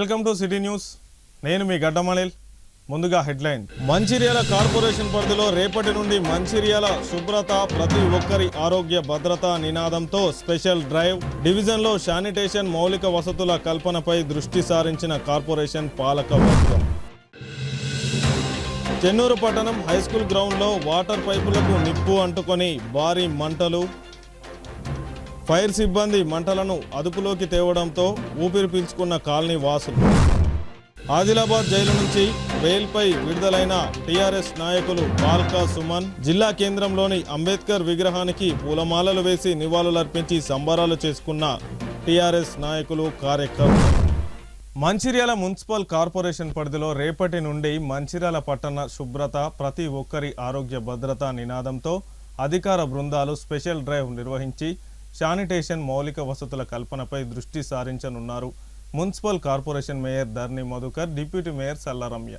Welcome to city news. నేను మీ గడ్డమణిల్. ముందుగా headline. Mancherial corporation పరిధిలో రేపటి నుండి మంచిర్యాల శుభ్రత ప్రతి ఒక్కరి ఆరోగ్య భద్రత నినాదంతో స్పెషల్ డ్రైవ్. డివిజన్లో శానిటేషన్ మౌలిక వసతుల కల్పనపై దృష్టి సారించిన కార్పొరేషన్ పాలక వర్గం. చెన్నూరు పట్టణం హైస్కూల్ గ్రౌండ్లో వాటర్ పైపులకు నిప్పు అంటుకొని భారీ మంటలు. ఫైర్ సిబ్బంది మంటలను అదుపులోకి తేవడంతో ఊపిరి పీల్చుకున్న కాలనీ వాసులు. ఆదిలాబాద్ జైలు నుంచి బెయిల్పై విడుదలైన టీఆర్ఎస్ నాయకులు బాల్కా సుమన్ జిల్లా కేంద్రంలోని అంబేద్కర్ విగ్రహానికి పూలమాలలు వేసి నివాళులర్పించి సంబరాలు చేసుకున్న టీఆర్ఎస్ నాయకులు కార్యకర్తలు. మంచిర్యాల మున్సిపల్ కార్పొరేషన్ పరిధిలో రేపటి నుండి మంచిర్యాల పట్టణ శుభ్రత ప్రతి ఒక్కరి ఆరోగ్య భద్రత నినాదంతో అధికార బృందాలు స్పెషల్ డ్రైవ్ నిర్వహించి శానిటేషన్ మౌలిక వసతుల కల్పనపై దృష్టి సారించనున్నారు. Municipal corporation mayor Dharni Madhukar, deputy mayor Sallaramya.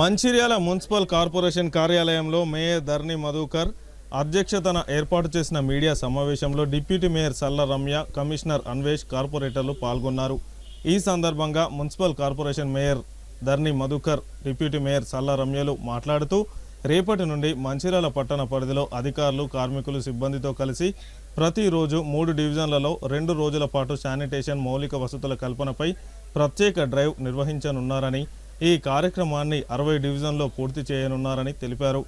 Mancherial municipal corporation కార్యాలయంలో మేయర్ ధర్ని మధుకర్ అధ్యక్షతన ఏర్పాటు చేసిన మీడియా సమావేశంలో deputy mayor Sallaramya, commissioner Anvesh, కార్పొరేటర్లు పాల్గొన్నారు. ఈ సందర్భంగా municipal corporation mayor Dharni Madhukar, deputy mayor సల్లరమ్యలు మాట్లాడుతూ రేపటి నుండి మంచిర్యాల పట్టణ పరిధిలో అధికారులు, కార్మికులు, సిబ్బందితో కలిసి ప్రతిరోజు 3 డివిజన్లలో 2 రోజుల పాటు శానిటేషన్ మౌలిక వసతుల కల్పనపై ప్రత్యేక డ్రైవ్ నిర్వహించనున్నారని, ఈ కార్యక్రమాన్ని 60 డివిజన్లో పూర్తి చేయనున్నారని తెలిపారు.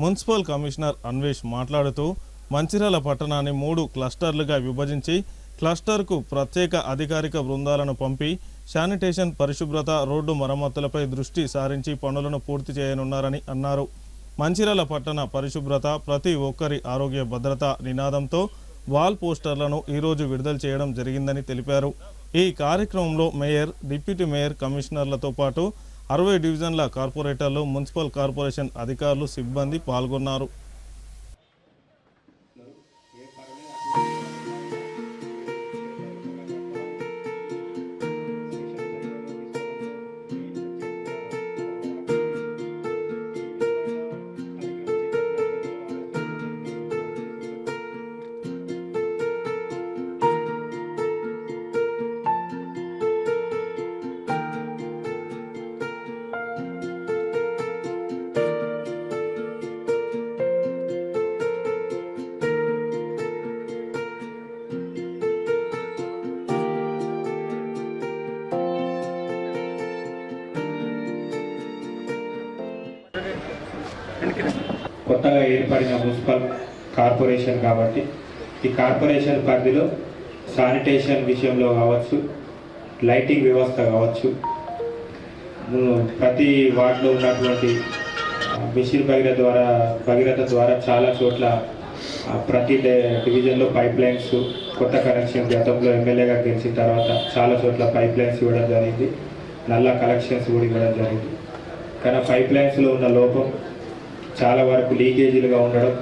మున్సిపల్ కమిషనర్ అన్వేష్ మాట్లాడుతూ మంచిర్యాల పట్టణాన్ని 3 క్లస్టర్లుగా విభజించి క్లస్టర్కు ప్రత్యేక అధికారిక బృందాలను పంపి శానిటేషన్, పరిశుభ్రత, రోడ్డు మరమ్మతులపై దృష్టి సారించి పనులను పూర్తి చేయనున్నారని అన్నారు. మంచిర్యాల పట్టణ పరిశుభ్రత ప్రతి ఒక్కరి ఆరోగ్య భద్రత నినాదంతో వాల్ పోస్టర్లను ఈరోజు విడుదల చేయడం జరిగిందని తెలిపారు. ఈ కార్యక్రమంలో మేయర్, డిప్యూటీ మేయర్, కమిషనర్లతో పాటు 60 డివిజన్ల కార్పొరేటర్లు, మున్సిపల్ కార్పొరేషన్ అధికారులు, సిబ్బంది పాల్గొన్నారు. కొత్తగా ఏర్పడిన మున్సిపల్ కార్పొరేషన్ కాబట్టి ఈ కార్పొరేషన్ పరిధిలో శానిటేషన్ విషయంలో కావచ్చు, లైటింగ్ వ్యవస్థ కావచ్చు, ప్రతి వార్డులో ఉన్నటువంటి మిషన్ భగీరథ ద్వారా చాలా చోట్ల ప్రతి డివిజన్లో పైప్ లైన్స్ కొత్త కనెక్షన్ గతంలో ఎమ్మెల్యేగా గెలిచిన తర్వాత చాలా చోట్ల పైప్ లైన్స్ ఇవ్వడం జరిగింది, నల్ల కలెక్షన్స్ కూడా ఇవ్వడం జరిగింది. కానీ పైప్ లైన్స్లో ఉన్న లోపం, చాలా వరకు లీకేజీలుగా ఉండడం,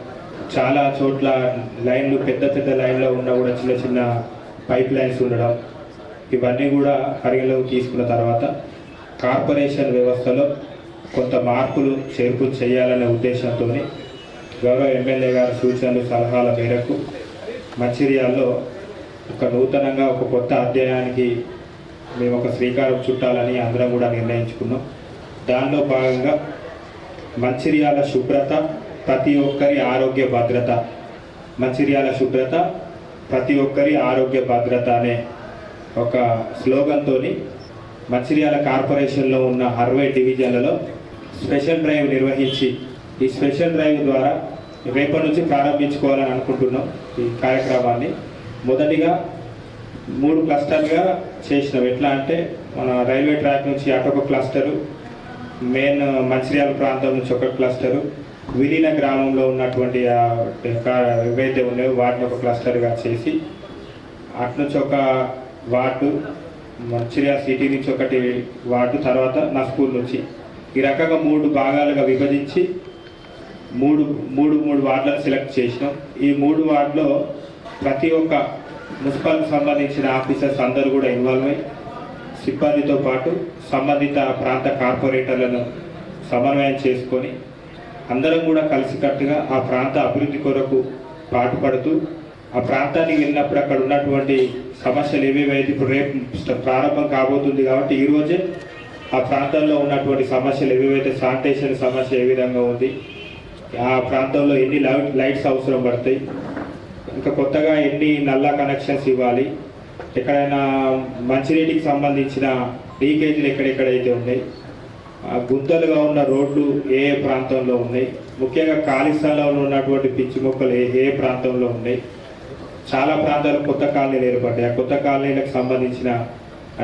చాలా చోట్ల లైన్లు పెద్ద లైన్లో ఉన్నా కూడా చిన్న పైప్ లైన్స్ ఉండడం, ఇవన్నీ కూడా పరిగణలోకి తీసుకున్న తర్వాత కార్పొరేషన్ వ్యవస్థలో కొంత మార్పులు చేర్పులు చేయాలనే ఉద్దేశంతో గౌరవ ఎమ్మెల్యే గారి సూచనలు, సలహాల మేరకు మంచిర్యాలలో నూతనంగా ఒక కొత్త అధ్యాయానికి మేము ఒక శ్రీకారం చుట్టాలని అందరం కూడా నిర్ణయించుకున్నాం. దానిలో భాగంగా మంచిర్యాల శుభ్రత ప్రతి ఒక్కరి ఆరోగ్య భద్రత, మంచిర్యాల శుభ్రత ప్రతి ఒక్కరి ఆరోగ్య భద్రత అనే ఒక స్లోగన్తో మంచిర్యాల కార్పొరేషన్లో ఉన్న 60 డివిజన్లలో స్పెషల్ డ్రైవ్ నిర్వహించి ఈ స్పెషల్ డ్రైవ్ ద్వారా రేపటి నుంచి ప్రారంభించుకోవాలని అనుకుంటున్నాం. ఈ కార్యక్రమాన్ని మొదటిగా 3 క్లస్టర్గా చేసినాం. ఎట్లా అంటే మన రైల్వే ట్రాక్ నుంచి అటొక క్లస్టరు, మెయిన్ మంచిర్యాల ప్రాంతం నుంచి ఒక క్లస్టరు, విలీన గ్రామంలో ఉన్నటువంటి ఏవైతే ఉన్నాయో వాటిని ఒక క్లస్టర్గా చేసి అట్నుంచి ఒక వార్డు, మంచిర్యాల సిటీ నుంచి ఒకటి వార్డు, తర్వాత నా స్కూల్ నుంచి ఈ రకంగా 3 భాగాలుగా విభజించి మూడు వార్డులను సెలెక్ట్ చేసినాం. ఈ 3 వార్డులో ప్రతి ఒక్క మున్సిపల్కి సంబంధించిన ఆఫీసర్స్ అందరూ కూడా ఇన్వాల్వ్ అయ్యి సిబ్బందితో పాటు సంబంధిత ప్రాంత కార్పొరేటర్లను సమన్వయం చేసుకొని అందరం కూడా కలిసికట్టుగా ఆ ప్రాంత అభివృద్ధి కొరకు పాటుపడుతూ ఆ ప్రాంతానికి వెళ్ళినప్పుడు అక్కడ ఉన్నటువంటి సమస్యలు ఏవేవైతే ఇప్పుడు రేపు ప్రారంభం కాబోతుంది కాబట్టి ఈరోజే ఆ ప్రాంతంలో ఉన్నటువంటి సమస్యలు ఏవేవైతే శానిటేషన్ సమస్య ఏ విధంగా ఉంది, ఆ ప్రాంతంలో ఎన్ని లైట్స్ అవసరం పడతాయి, ఇంకా కొత్తగా ఎన్ని నల్లా కనెక్షన్స్ ఇవ్వాలి, ఎక్కడైనా మంచినీటికి సంబంధించిన లీకేజీలు ఎక్కడెక్కడైతే ఉన్నాయి, గుంతలుగా ఉన్న రోడ్లు ఏ ఏ ప్రాంతంలో ఉన్నాయి, ముఖ్యంగా ఖాళీ స్థలంలో ఉన్నటువంటి పిచ్చి మొక్కలు ఏ ప్రాంతంలో ఉన్నాయి. చాలా ప్రాంతాలు కొత్త కాలనీలు ఏర్పడ్డాయి. ఆ కొత్త కాలనీలకు సంబంధించిన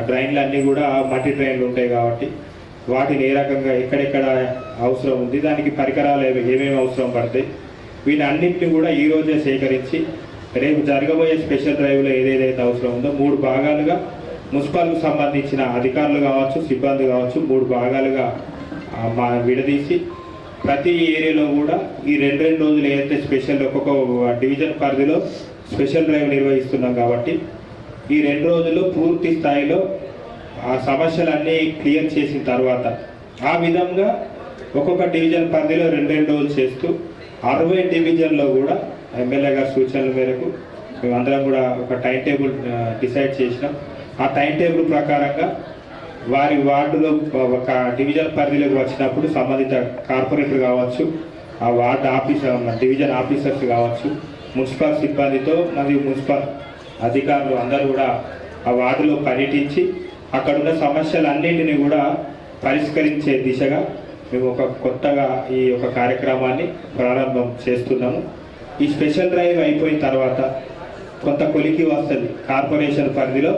డ్రైన్లు అన్నీ కూడా మట్టి డ్రైన్లు ఉంటాయి కాబట్టి వాటిని ఏ రకంగా ఎక్కడెక్కడ అవసరం ఉంది, దానికి పరికరాలు ఏమేమి అవసరం పడతాయి, వీటన్నింటినీ కూడా ఈరోజే సేకరించి రేపు జరగబోయే స్పెషల్ డ్రైవ్లో ఏదేదైతే అవసరం ఉందో 3 భాగాలుగా మున్సిపల్కు సంబంధించిన అధికారులు కావచ్చు, సిబ్బంది కావచ్చు 3 భాగాలుగా విడదీసి ప్రతి ఏరియాలో కూడా ఈ 2 రోజులు ఏదైతే స్పెషల్ ఒక్కొక్క డివిజన్ పరిధిలో స్పెషల్ డ్రైవ్ నిర్వహిస్తున్నాం కాబట్టి ఈ 2 రోజులు పూర్తి స్థాయిలో ఆ సమస్యలన్నీ క్లియర్ చేసిన తర్వాత ఆ విధంగా ఒక్కొక్క డివిజన్ పరిధిలో 2 రోజులు చేస్తూ 60 డివిజన్లో కూడా ఎమ్మెల్యే గారి సూచనల మేరకు మేమందరం కూడా ఒక టైం టేబుల్ డిసైడ్ చేసినాం. ఆ టైం టేబుల్ ప్రకారంగా వారి వార్డులో ఒక డివిజన్ పరిధిలోకి వచ్చినప్పుడు సంబంధిత కార్పొరేటర్ కావచ్చు, ఆ వార్డు ఆఫీసర్ డివిజన్ ఆఫీసర్స్ కావచ్చు, మున్సిపల్ సిబ్బందితో మరియు మున్సిపల్ అధికారులు అందరూ కూడా ఆ వార్డులో పర్యటించి అక్కడున్న సమస్యలన్నింటినీ కూడా పరిష్కరించే దిశగా మేము ఒక కొత్తగా ఈ యొక్క కార్యక్రమాన్ని ప్రారంభం చేస్తున్నాము. ఈ స్పెషల్ డ్రైవ్ అయిపోయిన తర్వాత కొంత కొలికి వస్తుంది. కార్పొరేషన్ పరిధిలో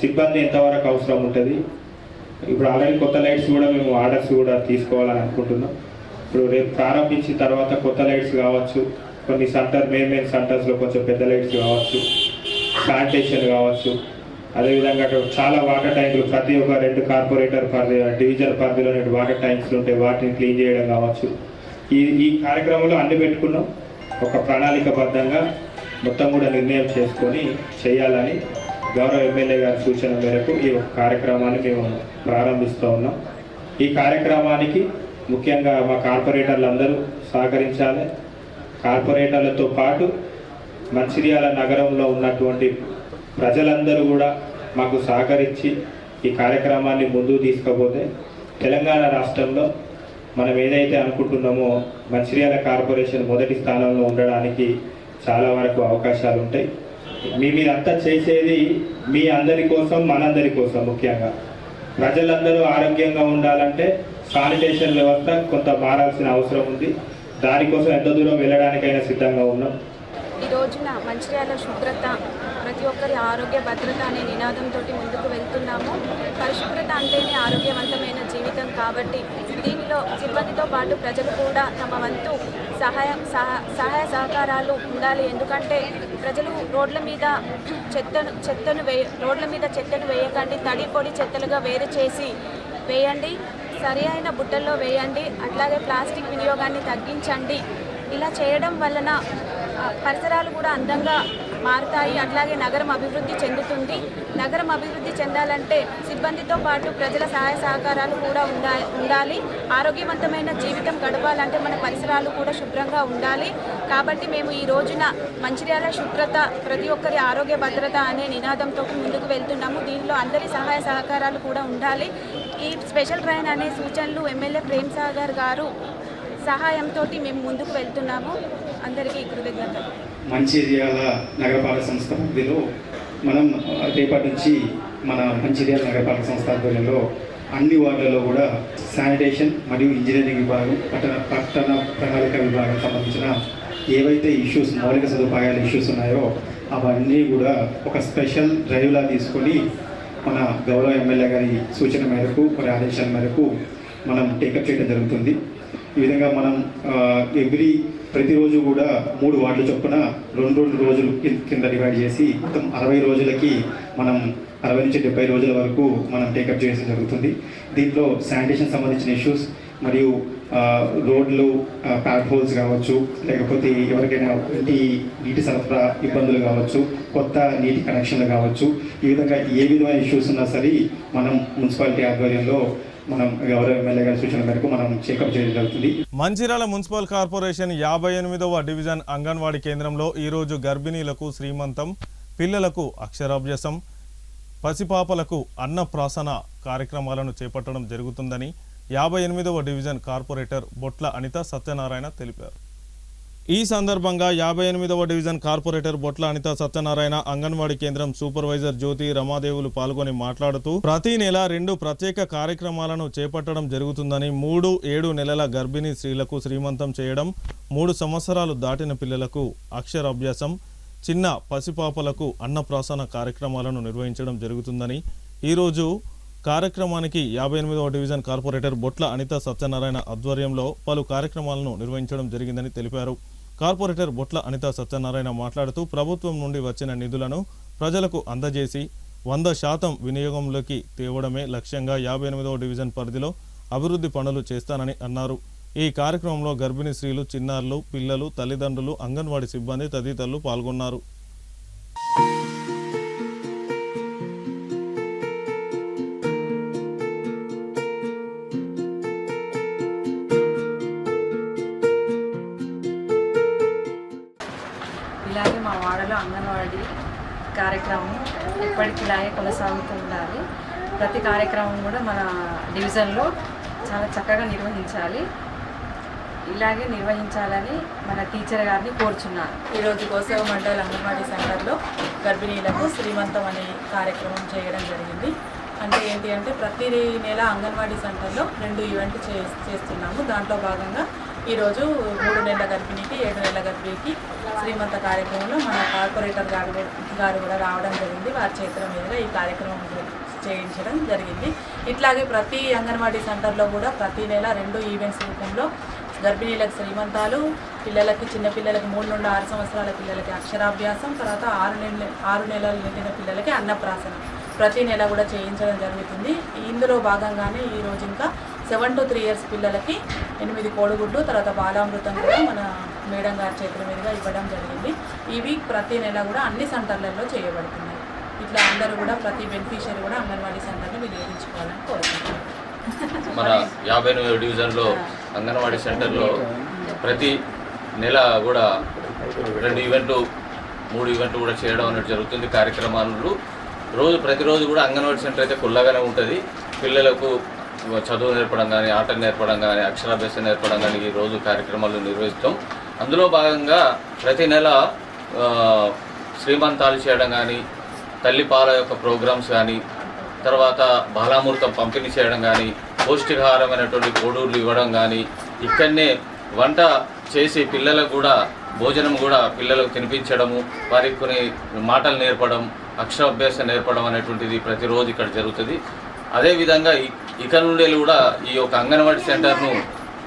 సిబ్బంది ఎంతవరకు అవసరం ఉంటుంది. ఇప్పుడు ఆల్రెడీ కొత్త లైట్స్ కూడా మేము ఆర్డర్స్ కూడా తీసుకోవాలని అనుకుంటున్నాం. ఇప్పుడు రేపు ప్రారంభించిన తర్వాత కొత్త లైట్స్ కావచ్చు, కొన్ని మెయిన్ సెంటర్స్లో కొంచెం పెద్ద లైట్స్ కావచ్చు, శానిటేషన్ కావచ్చు, అదేవిధంగా చాలా వాటర్ ట్యాంకులు ప్రతి ఒక్క 2 కార్పొరేటర్ డివిజన్ పరిధిలో వాటర్ ట్యాంక్స్లు ఉంటే వాటిని క్లీన్ చేయడం కావచ్చు. ఈ కార్యక్రమంలో అన్ని పెట్టుకున్నాం. ఒక ప్రణాళికబద్ధంగా మొత్తం కూడా నిర్ణయం చేసుకొని చేయాలని గౌరవ ఎమ్మెల్యే గారి సూచన మేరకు ఈ కార్యక్రమాన్ని మేము ప్రారంభిస్తూ ఉన్నాం. ఈ కార్యక్రమానికి ముఖ్యంగా మా కార్పొరేటర్లు అందరూ సహకరించాలి. కార్పొరేటర్లతో పాటు మంచిర్యాల నగరంలో ఉన్నటువంటి ప్రజలందరూ కూడా మాకు సహకరించి ఈ కార్యక్రమాన్ని ముందుకు తీసుకుపోతే తెలంగాణ రాష్ట్రంలో మనం ఏదైతే అనుకుంటున్నామో మంచిర్యాల కార్పొరేషన్ మొదటి స్థానంలో ఉండడానికి చాలా వరకు అవకాశాలు ఉంటాయి. మీరంతా చేసేది మీ అందరి కోసం, మనందరి కోసం. ముఖ్యంగా ప్రజలందరూ ఆరోగ్యంగా ఉండాలంటే శానిటేషన్ వ్యవస్థ కొంత మారాల్సిన అవసరం ఉంది. దానికోసం ఎంత దూరం వెళ్ళడానికైనా సిద్ధంగా ఉన్నాం. ఈ రోజున మంచిర్యాల శుభ్రత, ప్రతి ఒక్కరి ఆరోగ్య భద్రత అనే నినాదంతో ముందుకు వెళ్తున్నాము. పరిశుభ్రత అంటేనే ఆరోగ్యవంతమైన జీవితం కాబట్టి దీనిలో సిబ్బందితో పాటు ప్రజలు కూడా తమ వంతు సహాయ సహకారాలు ఉండాలి. ఎందుకంటే ప్రజలు రోడ్ల మీద చెత్తను వేయకండి, తడి పొడి చెత్తలుగా వేరు చేసి వేయండి, సరి అయిన బుట్టల్లో వేయండి, అట్లాగే ప్లాస్టిక్ వినియోగాన్ని తగ్గించండి. ఇలా చేయడం వలన పరిసరాలు కూడా అందంగా మారుతాయి. అట్లాగే నగరం అభివృద్ధి చెందుతుంది. నగరం అభివృద్ధి చెందాలంటే సిబ్బందితో పాటు ప్రజల సహాయ సహకారాలు కూడా ఉండాలి. ఆరోగ్యవంతమైన జీవితం గడపాలంటే మన పరిసరాలు కూడా శుభ్రంగా ఉండాలి. కాబట్టి మేము ఈ రోజున మంచిర్యాల శుభ్రత, ప్రతి ఒక్కరి ఆరోగ్య భద్రత అనే నినాదంతో ముందుకు వెళ్తున్నాము. దీనిలో అందరి సహాయ సహకారాలు కూడా ఉండాలి. ఈ స్పెషల్ ట్రైన్ అనే సూచనలు ఎమ్మెల్యే ప్రేమ్ సాగర్ గారు సహాయంతో మేము ముందుకు వెళ్తున్నాము. అందరికీ కృతజ్ఞతలు. మంచిర్యాల నగరపాలక సంస్థ పరిధిలో మనం రేపటి నుంచి మన మంచిర్యాల నగరపాలక సంస్థ ఆధ్వర్యంలో అన్ని వార్డులలో కూడా శానిటేషన్ మరియు ఇంజనీరింగ్ విభాగం, పట్టణ ప్రణాళిక విభాగం సంబంధించిన ఏవైతే ఇష్యూస్, మౌలిక సదుపాయాల ఇష్యూస్ ఉన్నాయో అవన్నీ కూడా ఒక స్పెషల్ డ్రైవ్లా తీసుకొని మన గౌరవ ఎమ్మెల్యే గారి సూచన మేరకు, మరి ఆదేశాల మేరకు మనం టేకప్ చేయడం జరుగుతుంది. ఈ విధంగా మనం ప్రతిరోజు కూడా 3 వార్డుల చొప్పున 2 రోజులు కింద డివైడ్ చేసి మొత్తం 60 రోజులకి మనం 60 నుంచి 70 రోజుల వరకు మనం టేకప్ చేయడం జరుగుతుంది. దీంట్లో శానిటేషన్ సంబంధించిన ఇష్యూస్ మరియు రోడ్లు, ప్యాడ్ హోల్స్ కావచ్చు, లేకపోతే ఎవరికైనా నీటి సరఫరా ఇబ్బందులు కావచ్చు, కొత్త నీటి కనెక్షన్లు కావచ్చు, ఈ విధంగా ఏ విధమైన ఇష్యూస్ ఉన్నా సరే మనం మున్సిపాలిటీ ఆధ్వర్యంలో మనం గౌరవ ఎమ్మెల్యే గారి సూచన మేరకు మనం చెకప్ చేయడం జరుగుతుంది. మంచిర్యాల మున్సిపల్ కార్పొరేషన్ 58వ డివిజన్ అంగన్వాడీ కేంద్రంలో ఈరోజు గర్భిణీలకు శ్రీమంతం, పిల్లలకు అక్షరాభ్యాసం, పసిపాపలకు అన్నప్రాసన కార్యక్రమాలను చేపట్టడం జరుగుతుందని 58వ డివిజన్ కార్పొరేటర్ బొట్ల అనిత సత్యనారాయణ తెలిపారు. ఈ సందర్భంగా 58వ డివిజన్ కార్పొరేటర్ బొట్ల అనిత సత్యనారాయణ, అంగన్వాడీ కేంద్రం సూపర్వైజర్ జ్యోతి రమాదేవులు పాల్గొని మాట్లాడుతూ ప్రతి నెల 2 ప్రత్యేక కార్యక్రమాలను చేపట్టడం జరుగుతుందని, 3-7 నెలల గర్భిణీ స్త్రీలకు శ్రీమంతం చేయడం, 3 సంవత్సరాలు దాటిన పిల్లలకు అక్షరాభ్యాసం, చిన్న పసిపాపలకు అన్నప్రాసన కార్యక్రమాలను నిర్వహించడం జరుగుతుందని, ఈరోజు కార్యక్రమానికి 58వ డివిజన్ కార్పొరేటర్ బొట్ల అనిత సత్యనారాయణ ఆధ్వర్యంలో పలు కార్యక్రమాలను నిర్వహించడం జరిగిందని తెలిపారు. కార్పొరేటర్ బొట్ల అనిత సత్యనారాయణ మాట్లాడుతూ ప్రభుత్వం నుండి వచ్చిన నిధులను ప్రజలకు అందజేసి 100% వినియోగంలోకి తేవడమే లక్ష్యంగా 58వ డివిజన్ పరిధిలో అభివృద్ధి పనులు చేస్తానని అన్నారు. ఈ కార్యక్రమంలో గర్భిణీ స్త్రీలు, చిన్నారులు, పిల్లలు, తల్లిదండ్రులు, అంగన్వాడీ సిబ్బంది తదితరులు పాల్గొన్నారు. ఇలాగే మా వాడలో అంగన్వాడీ కార్యక్రమం ఎప్పటికిలాగే కొనసాగుతూ ఉండాలి. ప్రతి కార్యక్రమం కూడా మన డివిజన్లో చాలా చక్కగా నిర్వహించాలి. ఇలాగే నిర్వహించాలని మన టీచర్ గారిని కోరుచున్నాను. ఈరోజు కోసవ మండల అంగన్వాడీ సెంటర్లో గర్భిణీలకు శ్రీమంతం అనే కార్యక్రమం చేయడం జరిగింది. అంటే ఏంటి అంటే ప్రతి నెల అంగన్వాడీ సెంటర్లో 2 ఈవెంట్ చేస్తున్నాము. దాంట్లో భాగంగా ఈరోజు 3 నెలల గర్భిణీకి 7 నెలల గర్భిణీకి శ్రీమంత కార్యక్రమంలో మన కార్పొరేటర్ గారు కూడా రావడం జరిగింది. వారి చేతుల మీదుగా ఈ కార్యక్రమం చేయించడం జరిగింది. ఇట్లాగే ప్రతి అంగన్వాడీ సెంటర్లో కూడా ప్రతి నెల 2 ఈవెంట్స్ రూపంలో గర్భిణీలకు శ్రీమంతాలు, పిల్లలకి చిన్నపిల్లలకి 3 నుండి 6 సంవత్సరాల పిల్లలకి అక్షరాభ్యాసం, తర్వాత 6 నెలలు నిండిన పిల్లలకి అన్నప్రాసన ప్రతి నెల కూడా చేయించడం జరుగుతుంది. ఇందులో భాగంగానే ఈరోజు ఇంకా 7 to 3 years పిల్లలకి 8 కోడిగుడ్లు, తర్వాత బాలామృతం కూడా మన మేడం గారి చేతుల మీదుగా ఇవ్వడం జరిగింది. ఇవి ప్రతి నెల కూడా అన్ని సెంటర్లలో చేయబడుతున్నాయి. ఇట్లా అందరూ కూడా ప్రతి బెనిఫిషియరీ కూడా అంగన్వాడీ సెంటర్ని వినియోగించుకోవాలని కోరుకుంటున్నాను. మన 58వ డివిజన్లో అంగన్వాడీ సెంటర్లో ప్రతి నెల కూడా 2 ఈవెంట్లు 3 ఈవెంట్లు కూడా చేయడం అనేది జరుగుతుంది. కార్యక్రమాలు ప్రతిరోజు కూడా అంగన్వాడీ సెంటర్ అయితే కుల్లగానే ఉంటుంది. పిల్లలకు చదువు నేర్పడం కానీ, ఆటలు నేర్పడం కానీ, అక్షరాభ్యాసం నేర్పడం కానీ ఈ రోజు కార్యక్రమాలు నిర్వహిస్తాం. అందులో భాగంగా ప్రతి నెల శ్రీమంతాలు చేయడం కానీ, తల్లిపాల యొక్క ప్రోగ్రామ్స్ కానీ, తర్వాత బాలామృతం పంపిణీ చేయడం కానీ, పౌష్టికాహారమైనటువంటి కోడూర్లు ఇవ్వడం కానీ, ఇక్కడనే వంట చేసి పిల్లలకు కూడా భోజనం కూడా పిల్లలకు తినిపించడము, వారికి కొన్ని మాటలు నేర్పడం, అక్షరాభ్యాసం నేర్పడం అనేటువంటిది ప్రతిరోజు ఇక్కడ జరుగుతుంది. అదేవిధంగా ఇక నుండి కూడా ఈ యొక్క అంగన్వాడీ సెంటర్ను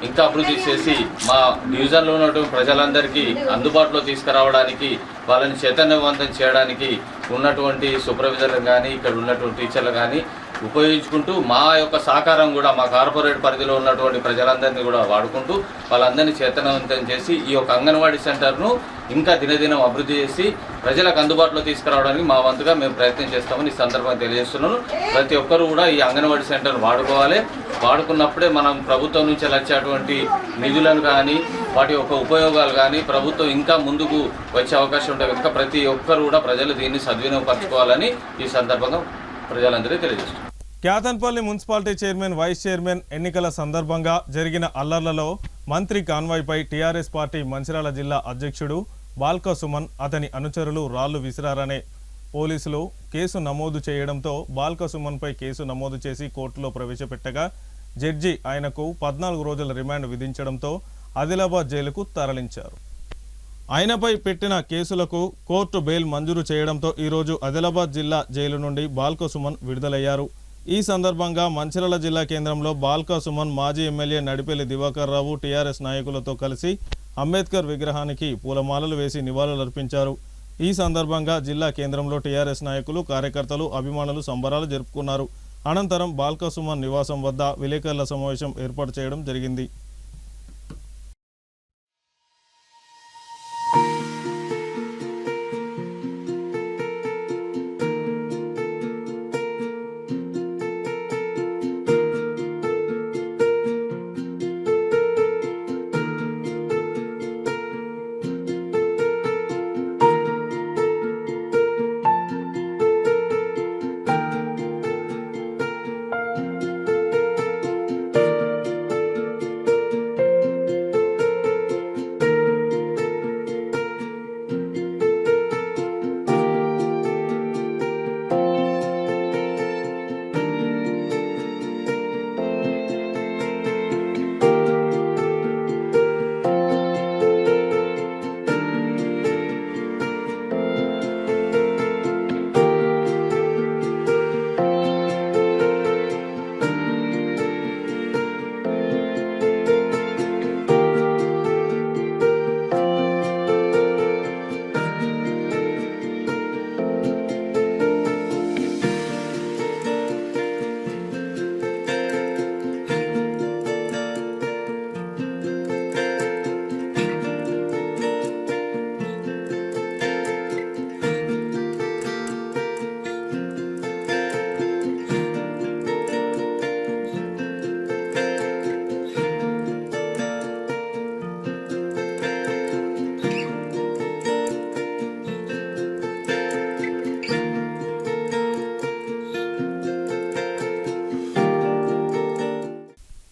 ఇంకా అభివృద్ధి చేసి మా డివిజన్లో ఉన్నటువంటి ప్రజలందరికీ అందుబాటులో తీసుకురావడానికి, వాళ్ళని చైతన్యవంతం చేయడానికి ఉన్నటువంటి సూపర్వైజర్లు కానీ, ఇక్కడ ఉన్నటువంటి టీచర్లు కానీ ఉపయోగించుకుంటూ మా యొక్క సహకారం కూడా మా కార్పొరేట్ పరిధిలో ఉన్నటువంటి ప్రజలందరినీ కూడా వాడుకుంటూ వాళ్ళందరినీ చైతన్యవంతం చేసి ఈ యొక్క అంగన్వాడీ సెంటర్ను ఇంకా దినదినం అభివృద్ధి చేసి ప్రజలకు అందుబాటులో తీసుకురావడానికి మా వంతుగా మేము ప్రయత్నం చేస్తామని ఈ సందర్భంగా తెలియజేస్తున్నాను. ప్రతి ఒక్కరూ కూడా ఈ అంగన్వాడీ సెంటర్ వాడుకోవాలి. వాడుకున్నప్పుడే మనం ప్రభుత్వం నుంచి వచ్చేటువంటి నిధులను కానీ, వాటి యొక్క ఉపయోగాలు కానీ ప్రభుత్వం ఇంకా ముందుకు వచ్చే అవకాశం ఉంటుంది కనుక ప్రతి ఒక్కరు కూడా ప్రజలు దీన్ని సద్వినియోగపరచుకోవాలని ఈ సందర్భంగా ప్రజలందరికీ తెలియజేస్తున్నారు. Kyathanpalli municipality chairman, vice chairman ఎన్నికల సందర్భంగా జరిగిన అల్లర్లలో మంత్రి కాన్వాయ్పై టీఆర్ఎస్ పార్టీ మంచిర్యాల జిల్లా అధ్యక్షుడు బాల్క సుమన్, అతని అనుచరులు రాళ్లు విసిరారనే పోలీసులు కేసు నమోదు చేయడంతో బాల్క సుమన్పై కేసు నమోదు చేసి కోర్టులో ప్రవేశపెట్టగా జడ్జి ఆయనకు 14 రోజుల రిమాండ్ విధించడంతో ఆదిలాబాద్ జైలుకు తరలించారు. ఆయనపై పెట్టిన కేసులకు కోర్టు బెయిల్ మంజూరు చేయడంతో ఈరోజు ఆదిలాబాద్ జిల్లా జైలు నుండి బాల్క సుమన్ విడుదలయ్యారు. ఈ సందర్భంగా మంచిర్యాల జిల్లా కేంద్రంలో బాల్క సుమన్ మాజీ ఎమ్మెల్యే నడిపెల్లి దివాకర్ రావు టీఆర్ఎస్ నాయకులతో కలిసి అంబేద్కర్ విగ్రహానికి పూలమాలలు వేసి నివాళులర్పించారు. ఈ సందర్భంగా జిల్లా కేంద్రంలో టీఆర్ఎస్ నాయకులు, కార్యకర్తలు, అభిమానులు సంబరాలు జరుపుకున్నారు. అనంతరం బాల్క సుమన్ నివాసం వద్ద విలేకరుల సమావేశం ఏర్పాటు చేయడం జరిగింది.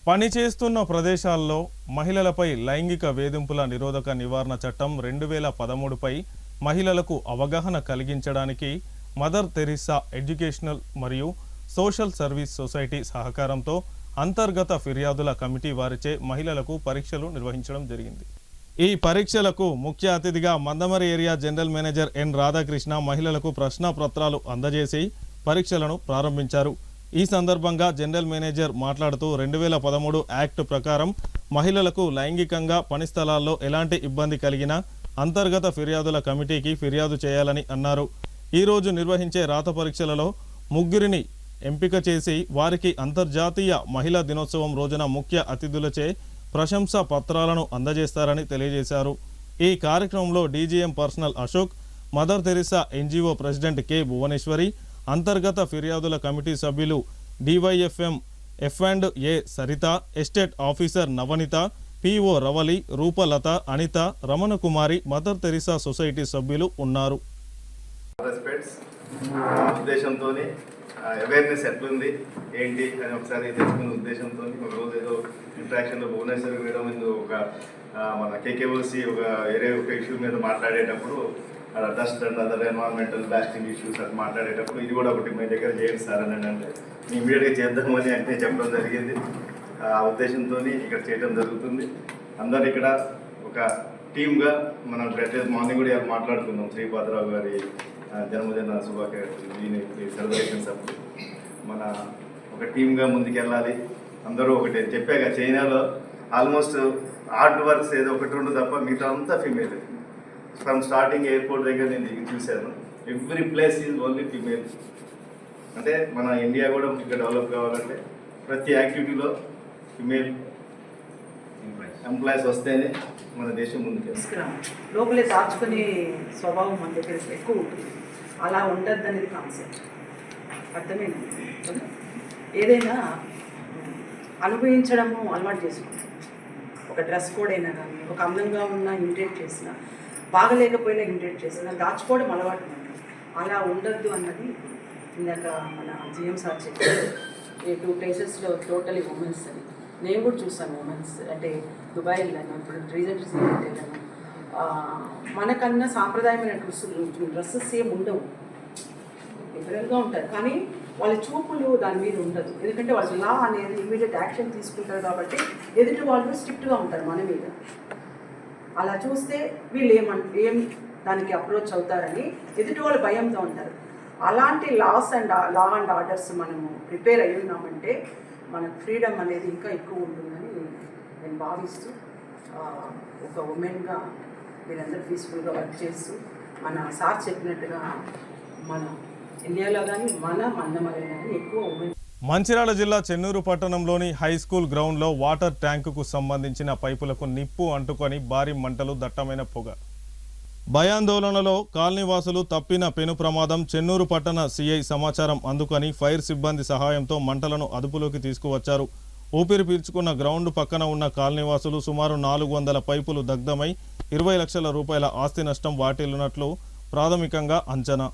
పనిచేస్తున్న ప్రదేశాల్లో మహిళలపై లైంగిక వేధింపుల నిరోధక నివారణ చట్టం 2013పై మహిళలకు అవగాహన కలిగించడానికి మదర్ తెరిసా ఎడ్యుకేషనల్ మరియు సోషల్ సర్వీస్ సొసైటీ సహకారంతో అంతర్గత ఫిర్యాదుల కమిటీ వారిచే మహిళలకు పరీక్షలు నిర్వహించడం జరిగింది. ఈ పరీక్షలకు ముఖ్య అతిథిగా Mandamarri area general manager N Radhakrishna మహిళలకు ప్రశ్నపత్రాలు అందజేసి పరీక్షలను ప్రారంభించారు. ఈ సందర్భంగా జనరల్ మేనేజర్ మాట్లాడుతూ 2013 యాక్ట్ ప్రకారం మహిళలకు లైంగికంగా పని స్థలాల్లో ఎలాంటి ఇబ్బంది కలిగినా అంతర్గత ఫిర్యాదుల కమిటీకి ఫిర్యాదు చేయాలని అన్నారు. ఈరోజు నిర్వహించే రాత పరీక్షలలో ముగ్గురిని ఎంపిక చేసి వారికి అంతర్జాతీయ మహిళా దినోత్సవం రోజున ముఖ్య అతిథులచే ప్రశంసా పత్రాలను అందజేస్తారని తెలియజేశారు. ఈ కార్యక్రమంలో DGM personnel Ashok, Mother Teresa NGO president K Bhuvaneshwari, అంతర్గత ఫిర్యాదుల కమిటీ సభ్యులు DYFM F&A Saritha, estate officer Navanitha, PO Ravali, Roopalatha, Anitha, Ramanakumari, Mother Teresa society సభ్యులు ఉన్నారు. ఉద్దేశంతో అవేర్నెస్ ఎట్లుంది ఏంటి అని ఒకసారి తెలుసుకునే ఉద్దేశంతో ఒక రోజు ఏదో ఇంట్రాక్షన్లో భువనేశ్వర్ మేడం ఒక మన కేకేఓసి ఒక వేరే ఒక ఇష్యూ మీద మాట్లాడేటప్పుడు dust and other environmental blasting issues అది మాట్లాడేటప్పుడు ఇది కూడా ఒకటి మీ దగ్గర చేయండి సార్ అని అంటే ఇమీడియట్గా చేద్దామని అంటే చెప్పడం జరిగింది. ఆ ఉద్దేశంతో ఇక్కడ చేయడం జరుగుతుంది. అందరు ఇక్కడ ఒక టీమ్గా మనం మార్నింగ్ కూడా మాట్లాడుకున్నాం శ్రీపాదరావు గారి జన్మదిన శుభాకాంక్షలు సెలబ్రేషన్స్ అప్పుడు మన ఒక టీమ్గా ముందుకెళ్ళాలి. అందరూ ఒకటి చెప్పాక చైనాలో ఆల్మోస్ట్ ఆర్ట్ వర్క్స్ ఏదో ఒకటి ఉండదు తప్ప మిగతా అంతా ఫీమేల్. ఫ్రమ్ స్టార్టింగ్ ఎయిర్పోర్ట్ దగ్గర నేను చూశాను, every place is only female. అంటే మన ఇండియా కూడా ఇంకా డెవలప్ కావాలంటే ప్రతి యాక్టివిటీలో ఫీమేల్ ఎంప్లాయీస్ వస్తేనే మన దేశం ముందుకు లోపలే దాచుకునే స్వభావం మన దగ్గర ఎక్కువ ఉంటుంది. అలా ఉండద్దు అనేది కాన్సెప్ట్ అర్థమైంది. ఏదైనా అనుభవించడము అలవాటు చేసుకుంటాం. ఒక డ్రెస్ కోడ్ అయినా కానీ, ఒక అందంగా ఉన్న ఇమిటేట్ చేసినా, బాగలేకపోయినా ఇమిటేట్ చేసినా దాచుకోవడం అలవాటు ఉంటుంది. అలా ఉండద్దు అన్నది ఇందాక మన జిఎం సార్ చెప్పారు. ఈ 2 ప్లేసెస్లో టోటలీ ఉమెన్స్ అని నేను కూడా చూసాను. ఉమెన్స్ అంటే దుబాయ్ వెళ్ళాను, ఇప్పుడు రీజెంట్ వెళ్ళాను. మనకన్నా సాంప్రదాయమైన డ్రెస్సెస్ ఏమి ఉండవు, డిఫరెంట్గా ఉంటారు. కానీ వాళ్ళ చూపులు దాని మీద ఉండదు. ఎందుకంటే వాళ్ళు లా అనేది ఇమీడియట్ యాక్షన్ తీసుకుంటారు కాబట్టి ఎదుటి వాళ్ళు స్ట్రిక్ట్గా ఉంటారు మన మీద. అలా చూస్తే వీళ్ళు ఏం దానికి అప్రోచ్ అవుతారని ఎదుటి వాళ్ళు భయంతో ఉంటారు. అలాంటి లా అండ్ ఆర్డర్స్ మనము ప్రిపేర్ అయ్యి ఉన్నామంటే మనకు ఫ్రీడమ్ అనేది ఇంకా ఎక్కువ ఉంటుందని నేను భావిస్తూ ఒక ఉమెన్గా మీరందరూ పీస్ఫుల్గా వర్క్ చేస్తూ మన సార్ చెప్పినట్టుగా మన ఇండియాలో కానీ మన మందమరి కానీ ఎక్కువ ఉమెన్. మంచిర్యాల జిల్లా చెన్నూరు పట్టణంలోని హై స్కూల్ గ్రౌండ్లో వాటర్ ట్యాంకుకు సంబంధించిన పైపులకు నిప్పు అంటుకొని భారీ మంటలు, దట్టమైన పొగ. భయాందోళనలో కాలనీవాసులు తప్పిన పెను ప్రమాదం. చెన్నూరు పట్టణ సిఐ సమాచారం అందుకొని ఫైర్ సిబ్బంది సహాయంతో మంటలను అదుపులోకి తీసుకువచ్చారు. ఊపిరి పీల్చుకున్న గ్రౌండ్ పక్కన ఉన్న కాలనీవాసులు సుమారు 400 పైపులు దగ్ధమై 20 లక్షల రూపాయల ఆస్తి నష్టం వాటిల్లినట్లు ప్రాథమికంగా అంచనా.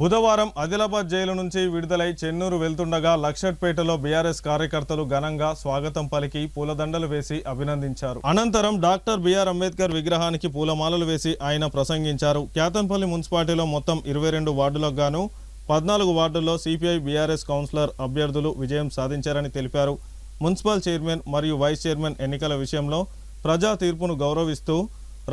బుధవారం ఆదిలాబాద్ జైలు నుంచి విడుదలై చెన్నూరు వెళ్తుండగా లక్షట్పేటలో బీఆర్ఎస్ కార్యకర్తలు ఘనంగా స్వాగతం పలికి పూలదండలు వేసి అభినందించారు. అనంతరం డాక్టర్ బిఆర్ అంబేద్కర్ విగ్రహానికి పూలమాలలు వేసి ఆయన ప్రసంగించారు. క్యాతన్పల్లి మున్సిపాలిటీలో మొత్తం 22 వార్డులకు గాను 14 వార్డుల్లో సిపిఐ బీఆర్ఎస్ కౌన్సిలర్ అభ్యర్థులు విజయం సాధించారని తెలిపారు. మున్సిపల్ చైర్మన్ మరియు వైస్ చైర్మన్ ఎన్నికల విషయంలో ప్రజా తీర్పును గౌరవిస్తూ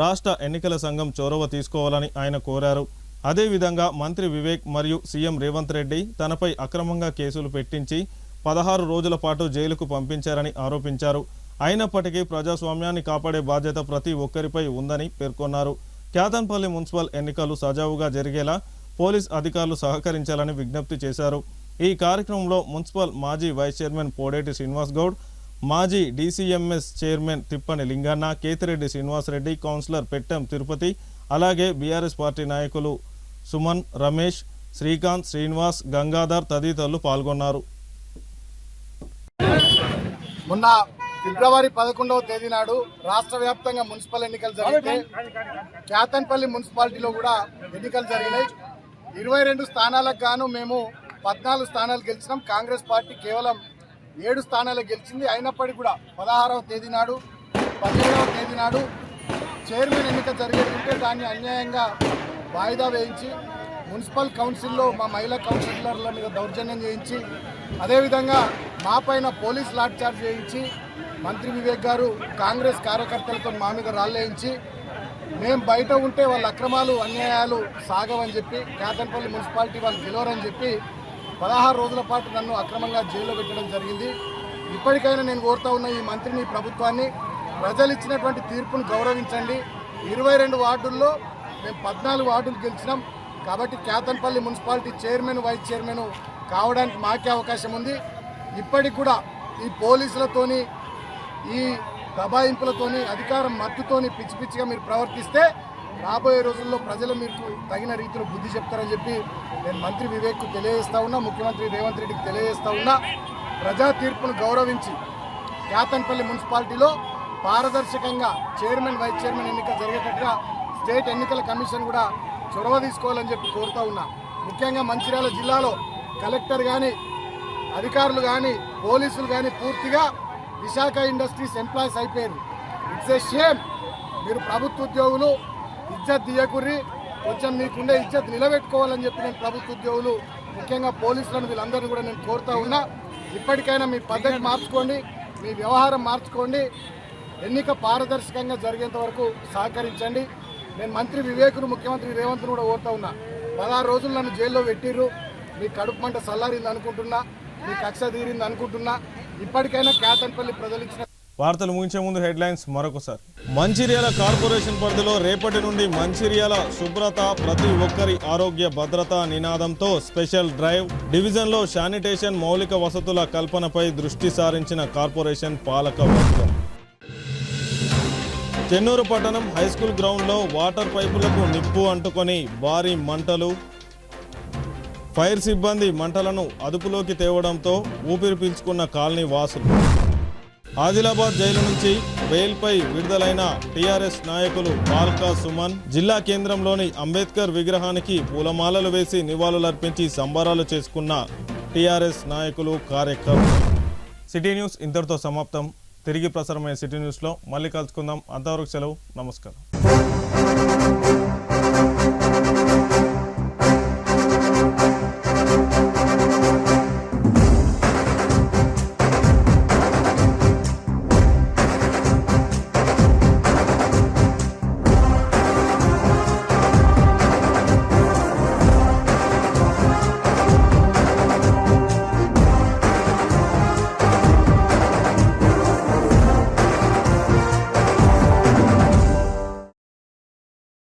రాష్ట్ర ఎన్నికల సంఘం చొరవ తీసుకోవాలని ఆయన కోరారు. అదేవిధంగా మంత్రి వివేక్ మరియు సీఎం రేవంత్ రెడ్డి తనపై అక్రమంగా కేసులు పెట్టించి 16 రోజుల పాటు జైలుకు పంపించారని ఆరోపించారు. అయినప్పటికీ ప్రజాస్వామ్యాన్ని కాపాడే బాధ్యత ప్రతి ఒక్కరిపై ఉందని పేర్కొన్నారు. క్యాతన్పల్లి మున్సిపల్ ఎన్నికలు సజావుగా జరిగేలా పోలీస్ అధికారులు సహకరించాలని విజ్ఞప్తి చేశారు. ఈ కార్యక్రమంలో మున్సిపల్ మాజీ వైస్ చైర్మన్ పోడేటి శ్రీనివాస్ గౌడ్, మాజీ DCMS chairman Thippani Linganna, Kethireddy Srinivasreddy, councillor Pettem Tirupati, అలాగే బీఆర్ఎస్ పార్టీ నాయకులు సుమన్, రమేష్, శ్రీకాంత్, శ్రీనివాస్, గంగాధర్ తదితరులు పాల్గొన్నారు. మొన్న ఫిబ్రవరి 11వ తేదీ నాడు రాష్ట్ర వ్యాప్తంగా మున్సిపల్ ఎన్నికలు జరిగితే క్యాతన్పల్లి మున్సిపాలిటీలో కూడా ఎన్నికలు జరిగినాయి. 22 స్థానాలకు గాను మేము 14 స్థానాలు గెలిచినాం. కాంగ్రెస్ పార్టీ కేవలం 7 స్థానాలు గెలిచింది. అయినప్పటికీ కూడా 16వ తేదీ నాడు 17వ తేదీ నాడు చైర్మన్ ఎన్నిక జరిగేటుంటే దాన్ని అన్యాయంగా వాయిదా వేయించి మున్సిపల్ కౌన్సిల్లో మా మహిళా కౌన్సిలర్ల మీద దౌర్జన్యం చేయించి, అదేవిధంగా మా పైన పోలీస్ లాఠీ చార్జ్ చేయించి, మంత్రి వివేక్ గారు కాంగ్రెస్ కార్యకర్తలతో మా మీద రాళ్ళేయించి, మేము బయట ఉంటే వాళ్ళ అక్రమాలు అన్యాయాలు సాగవని చెప్పి, క్యాతన్పల్లి మున్సిపాలిటీ వాళ్ళు గెలవరని చెప్పి 16 రోజుల పాటు నన్ను అక్రమంగా జైల్లో పెట్టడం జరిగింది. ఇప్పటికైనా నేను కోరుతా ఉన్న ఈ మంత్రిని, ప్రభుత్వాన్ని, ప్రజలు ఇచ్చినటువంటి తీర్పును గౌరవించండి. 22 వార్డుల్లో మేము 14 వార్డులు గెలిచినాం. కాబట్టి Kyathanpalli municipality chairman, vice chairman కావడానికి మాకే అవకాశం ఉంది. ఇప్పటికి కూడా ఈ పోలీసులతోని, ఈ దబాయింపులతోని, అధికారం మత్తుతోని పిచ్చి పిచ్చిగా మీరు ప్రవర్తిస్తే రాబోయే రోజుల్లో ప్రజలు మీకు తగిన రీతిలో బుద్ధి చెప్తారని చెప్పి నేను మంత్రి వివేక్కు తెలియజేస్తా ఉన్నా, ముఖ్యమంత్రి రేవంత్ రెడ్డికి తెలియజేస్తా ఉన్నా. ప్రజా తీర్పును గౌరవించి క్యాతన్పల్లి మున్సిపాలిటీలో పారదర్శకంగా చైర్మన్, వైస్ చైర్మన్ ఎన్నిక జరిగేటట్టుగా స్టేట్ ఎన్నికల కమిషన్ కూడా చొరవ తీసుకోవాలని చెప్పి కోరుతా ఉన్నా. ముఖ్యంగా మంచిర్యాల జిల్లాలో కలెక్టర్ కానీ, అధికారులు కానీ, పోలీసులు కానీ పూర్తిగా విశాఖ ఇండస్ట్రీస్ ఎంప్లాయీస్ అయిపోయారు. It's a shame. మీరు ప్రభుత్వ ఉద్యోగులు ఇజ్జత్ దియకుర్రి, కొంచెం మీకుండే ఇజ్జత్ నిలబెట్టుకోవాలని చెప్పి నేను ప్రభుత్వ ఉద్యోగులు, ముఖ్యంగా పోలీసులను, వీళ్ళందరినీ కూడా నేను కోరుతా ఉన్నా. ఇప్పటికైనా మీ పద్ధతి మార్చుకోండి, మీ వ్యవహారం మార్చుకోండి. ఎన్నిక పారదర్శకంగా జరిగేంత వరకు సహకరించండి. నేను మంత్రి వివేకును, ముఖ్యమంత్రి రేవంత్ను కూడా కోరుతా ఉన్నా. 16 రోజులు నన్ను జైల్లో పెట్టిర్రు. మీ కడుపు మంట సల్లారింది అనుకుంటున్నా, మీ కక్ష తీరింది అనుకుంటున్నా. ఇప్పటికైనా క్యాతన్పల్లి ప్రజలు ఇచ్చిన వార్తలు ముగించే ముందు హెడ్లైన్స్ మరొకసారి. మంచిర్యాల కార్పొరేషన్ పరిధిలో రేపటి నుండి మంచిర్యాల శుభ్రత ప్రతి ఒక్కరి ఆరోగ్య భద్రత నినాదంతో స్పెషల్ డ్రైవ్. డివిజన్లో శానిటేషన్ మౌలిక వసతుల కల్పనపై దృష్టి సారించిన కార్పొరేషన్ పాలక వర్గం. చెన్నూరు పట్టణం హైస్కూల్ గ్రౌండ్లో వాటర్ పైపులకు నిప్పు అంటుకొని భారీ మంటలు. ఫైర్ సిబ్బంది మంటలను అదుపులోకి తేవడంతో ఊపిరి పీల్చుకున్న కాలనీ వాసులు. ఆదిలాబాద్ జైలు నుంచి బెయిల్పై విడుదలైన టీఆర్ఎస్ నాయకులు బాల్కా సుమన్ జిల్లా కేంద్రంలోని అంబేద్కర్ విగ్రహానికి పూలమాలలు వేసి నివాళులర్పించి సంబరాలు చేసుకున్న టీఆర్ఎస్ నాయకులు, కార్యకర్తలు. సిటీ న్యూస్ ఇంతటితో సమాప్తం. తిరిగి ప్రసారమైన సిటీ న్యూస్లో మళ్ళీ కలుసుకుందాం. అంతవరకు సెలవు. నమస్కారం.